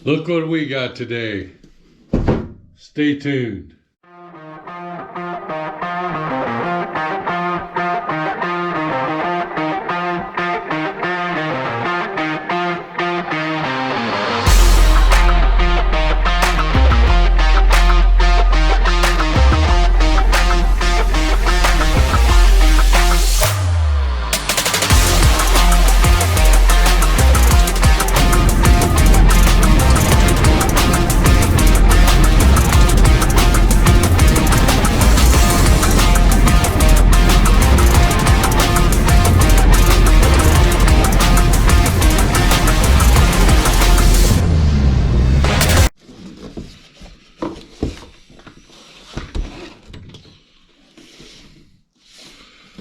Look what we got today. Stay tuned.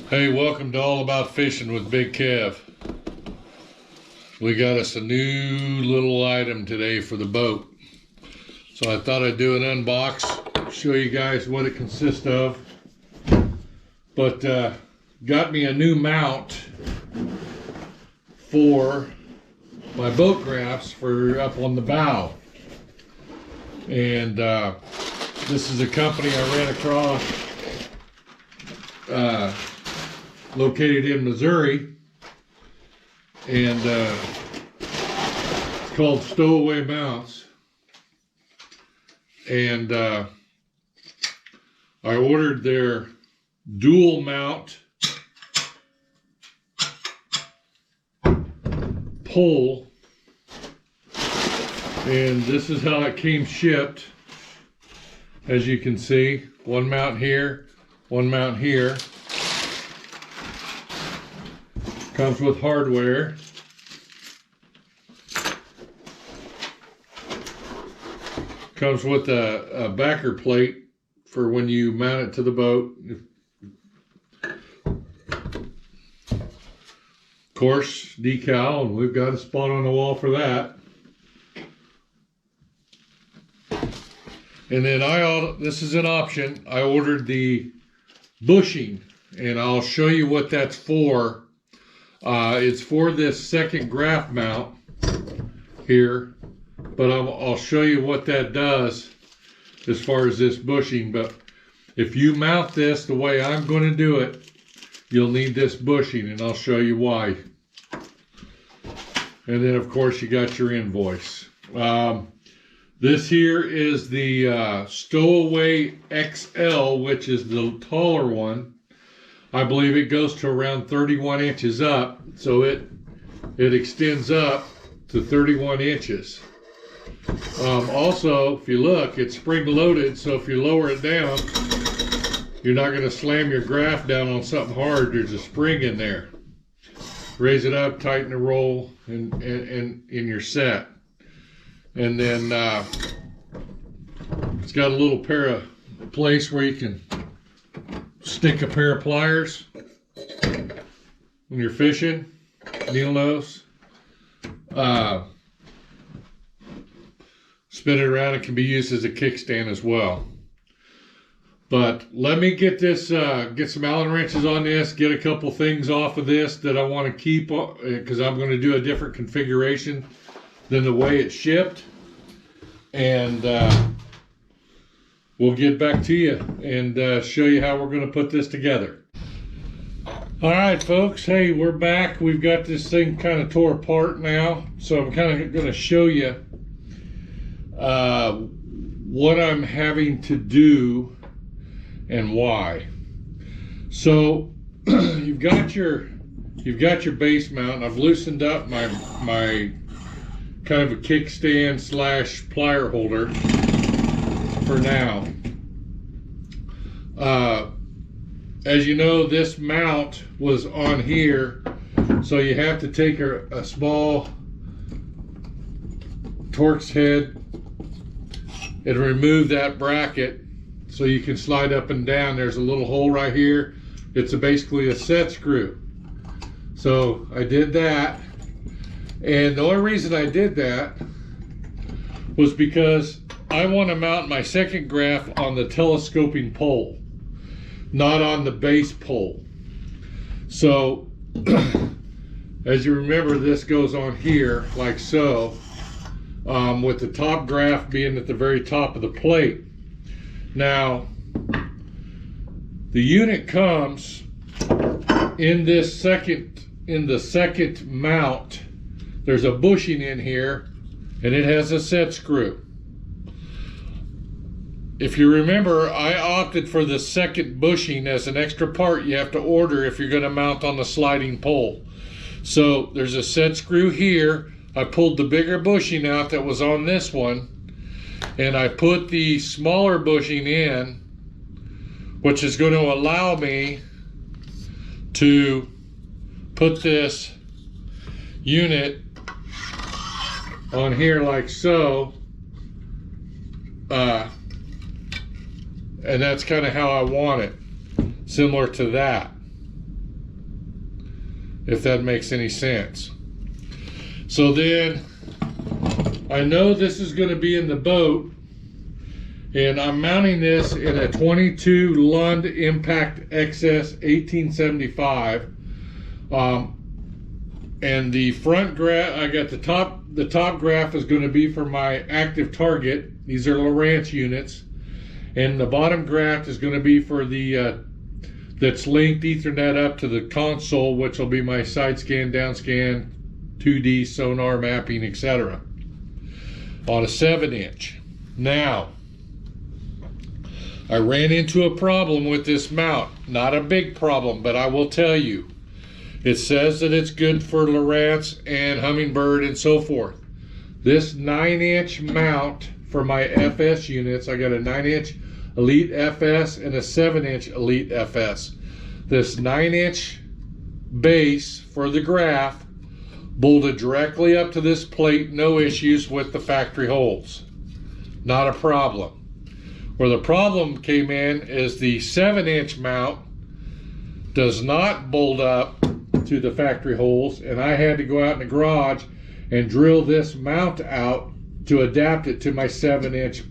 Hey, welcome to All About Fishing with Big Kev. We got us a new little item today for the boat. So I thought I'd do an unbox, show you guys what it consists of. But got me a new mount for my boat graphs for up on the bow. And this is a company I ran across. Located in Missouri, and it's called Stowaway mounts. And I ordered their dual mount pole, and this is how it came shipped. As you can see, one mount here, one mount here. Comes with hardware. Comes with a backer plate for when you mount it to the boat. Of course, decal, and we've got a spot on the wall for that. And then this is an option. I ordered the bushing, and I'll show you what that's for. It's for this second graph mount here, but I'll show you what that does as far as this bushing. But if you mount this the way I'm going to do it, you'll need this bushing, and I'll show you why. And then of course you got your invoice. This here is the Stowaway XL, which is the taller one. I believe it goes to around 31 inches up, so it extends up to 31 inches. Also, if you look, it's spring loaded, so if you lower it down, you're not going to slam your graph down on something hard. There's a spring in there. Raise it up, tighten the roll, and you're set. And then it's got a little place where you can stick a pair of pliers when you're fishing, needle nose. Spin it around. It can be used as a kickstand as well. But let me get this, get some Allen wrenches on this, get a couple things off of this that I want to keep, because I'm going to do a different configuration than the way it's shipped. And we'll get back to you and show you how we're going to put this together. All right, folks. Hey, we're back. We've got this thing kind of tore apart now, so I'm kind of going to show you what I'm having to do and why. So you've got your base mount. I've loosened up my kind of a kickstand slash plier holder for now. As you know, this mount was on here, so you have to take a small Torx head and remove that bracket so you can slide up and down. There's a little hole right here. It's basically a set screw. So I did that, and the only reason I did that was because I want to mount my second graph on the telescoping pole, not on the base pole. So as you remember, this goes on here like so, with the top graft being at the very top of the plate. Now, the unit comes in the second mount. There's a bushing in here, and it has a set screw. If you remember, I opted for the second bushing as an extra part you have to order if you're going to mount on the sliding pole. So there's a set screw here. I pulled the bigger bushing out that was on this one, and I put the smaller bushing in, which is going to allow me to put this unit on here like so. And that's kind of how I want it, similar to that, if that makes any sense. So then I know this is going to be in the boat, and I'm mounting this in a 22 Lund Impact XS 1875. And the front graft, I got the top graft is going to be for my active target. These are Lowrance units. And the bottom graft is going to be for the that's linked Ethernet up to the console, which will be my side scan, down scan, 2D sonar mapping, etc. on a 7-inch. Now, I ran into a problem with this mount. Not a big problem, but I will tell you. It says that it's good for Lowrance and Humminbird and so forth. This 9-inch mount for my FS units, I got a 9-inch Elite FS and a 7-inch Elite FS. This 9-inch base for the graft bolted directly up to this plate, no issues with the factory holes. Not a problem. Where the problem came in is the 7-inch mount does not bolt up to the factory holes, and I had to go out in the garage and drill this mount out to adapt it to my 7-inch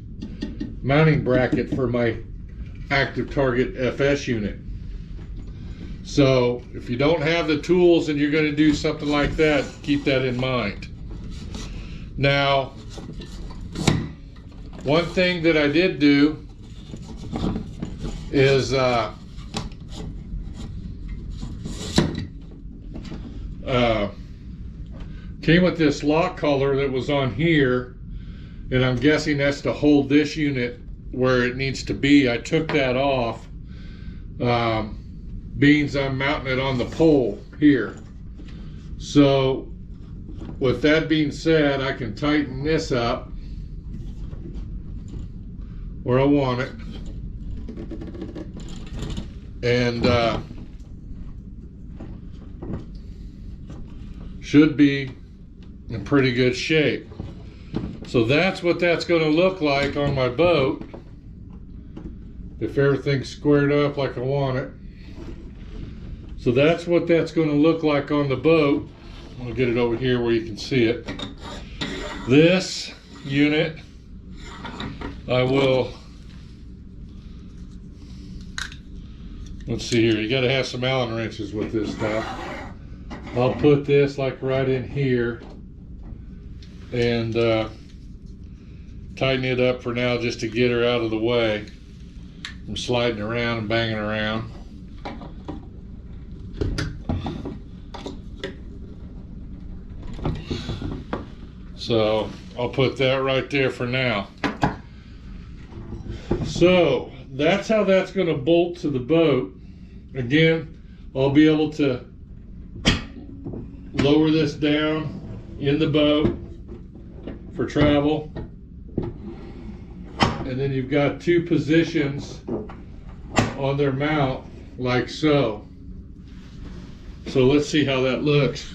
mounting bracket for my active target FS unit. So if you don't have the tools and you're going to do something like that, keep that in mind. Now, one thing that I did do is came with this lock collar that was on here, and I'm guessing that's to hold this unit where it needs to be. I took that off, being I'm mounting it on the pole here. So with that being said, I can tighten this up where I want it, and should be in pretty good shape. So that's what that's going to look like on my boat if everything's squared up like I want it. So that's what that's going to look like on the boat. I'll get it over here where you can see it. This unit, I will, let's see here, you got to have some Allen wrenches with this stuff. I'll put this like right in here and tighten it up for now just to get her out of the way from sliding around and banging around. So I'll put that right there for now. So that's how that's going to bolt to the boat. Again, I'll be able to lower this down in the boat for travel, and then you've got two positions on their mount like so. So let's see how that looks.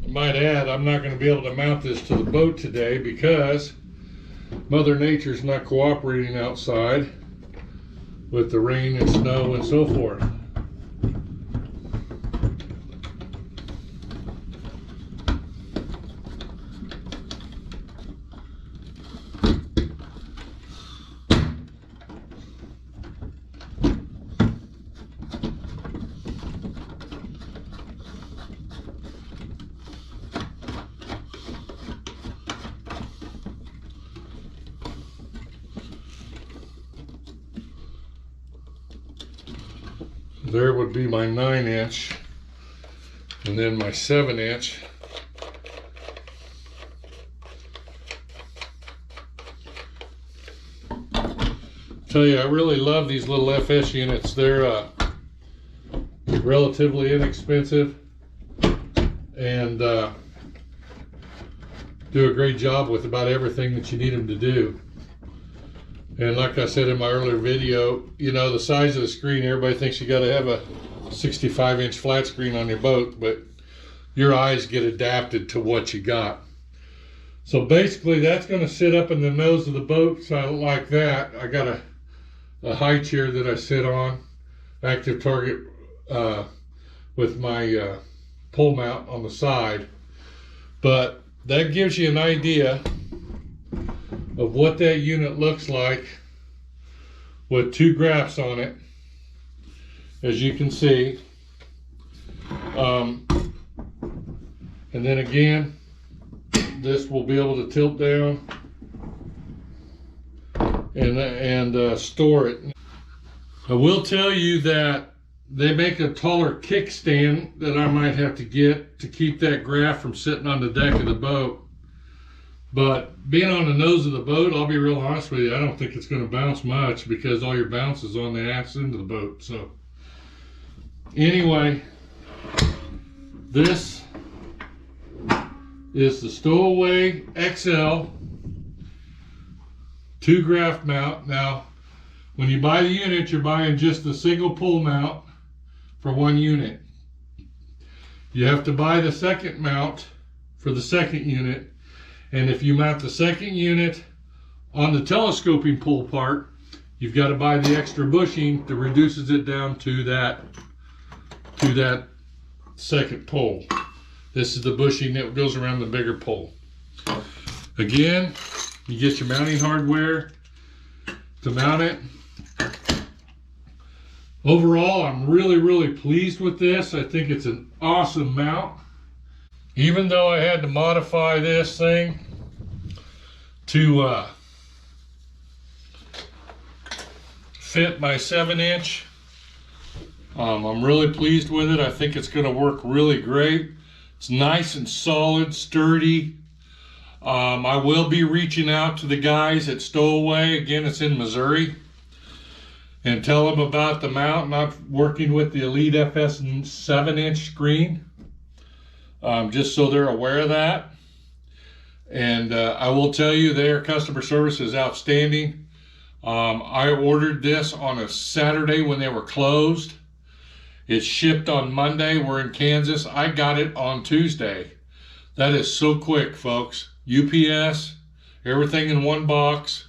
Might add, I'm not going to be able to mount this to the boat today because Mother Nature's not cooperating outside with the rain and snow and so forth. there would be my 9-inch, and then my 7-inch. Tell you, I really love these little FS units. They're relatively inexpensive and do a great job with about everything that you need them to do. And like I said in my earlier video, you know, the size of the screen, everybody thinks you got to have a 65-inch flat screen on your boat, but your eyes get adapted to what you got. So basically that's going to sit up in the nose of the boat, so like that. I got a high chair that I sit on, active target with my pole mount on the side. But that gives you an idea of what that unit looks like with 2 graphs on it, as you can see. And then again, this will be able to tilt down and store it. I will tell you that they make a taller kickstand that I might have to get to keep that graph from sitting on the deck of the boat. But being on the nose of the boat, I'll be real honest with you, I don't think it's going to bounce much because all your bounce is on the ass end of the boat. So anyway, this is the Stowaway XL 2 graph mount. Now, when you buy the unit, you're buying just the single pull mount for 1 unit. You have to buy the second mount for the second unit. And if you mount the second unit on the telescoping pull part, you've got to buy the extra bushing that reduces it down to that second pole. This is the bushing that goes around the bigger pole. Again, you get your mounting hardware to mount it. Overall, I'm really pleased with this. I think it's an awesome mount. Even though I had to modify this thing to fit my 7-inch, I'm really pleased with it. I think it's going to work really great. It's nice and solid, sturdy. I will be reaching out to the guys at Stowaway. Again, it's in Missouri. And tell them about the mount, not working with the Elite FS 7-inch screen. Just so they're aware of that. And I will tell you, their customer service is outstanding. I ordered this on a Saturday when they were closed. It shipped on Monday. We're in Kansas. I got it on Tuesday. That is so quick, folks. UPS, everything in one box.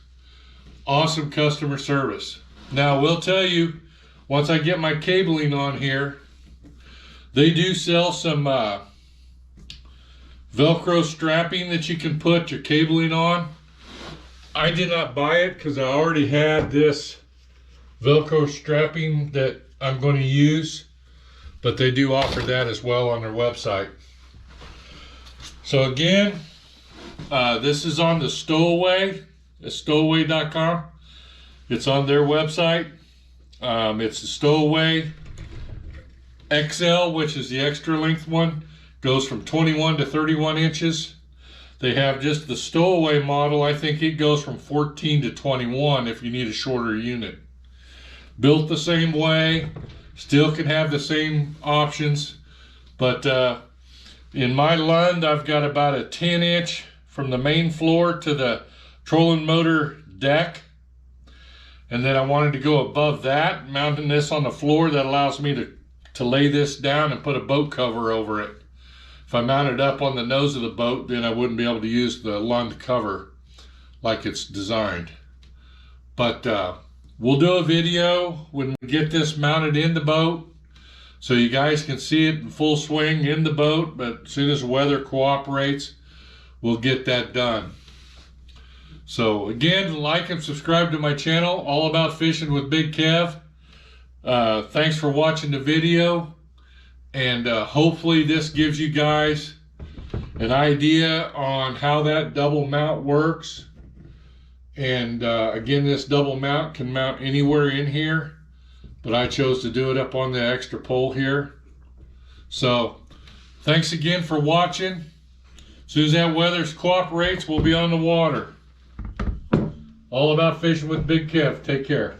Awesome customer service. Now, we'll tell you, once I get my cabling on here, they do sell some Velcro strapping that you can put your cabling on. I did not buy it because I already had this Velcro strapping that I'm going to use, but they do offer that as well on their website. So again, this is on the Stowaway, stowaway.com. It's on their website. It's the Stowaway XL, which is the extra length one. Goes from 21 to 31 inches. They have just the Stowaway model. I think it goes from 14 to 21 if you need a shorter unit. Built the same way, still can have the same options, but in my Lund, I've got about a 10-inch from the main floor to the trolling motor deck. And then I wanted to go above that, mounting this on the floor. That allows me to lay this down and put a boat cover over it. If I mounted it up on the nose of the boat, then I wouldn't be able to use the Lund cover like it's designed. But we'll do a video when we get this mounted in the boat, so you guys can see it in full swing in the boat. But as soon as the weather cooperates, we'll get that done. So again, like and subscribe to my channel, All About Fishing with Big Kev. Thanks for watching the video, and hopefully this gives you guys an idea on how that double mount works. And again, this double mount can mount anywhere in here, but I chose to do it up on the extra pole here. So thanks again for watching. As soon as that weather cooperates, we'll be on the water. All about fishing with Big Kev. Take care.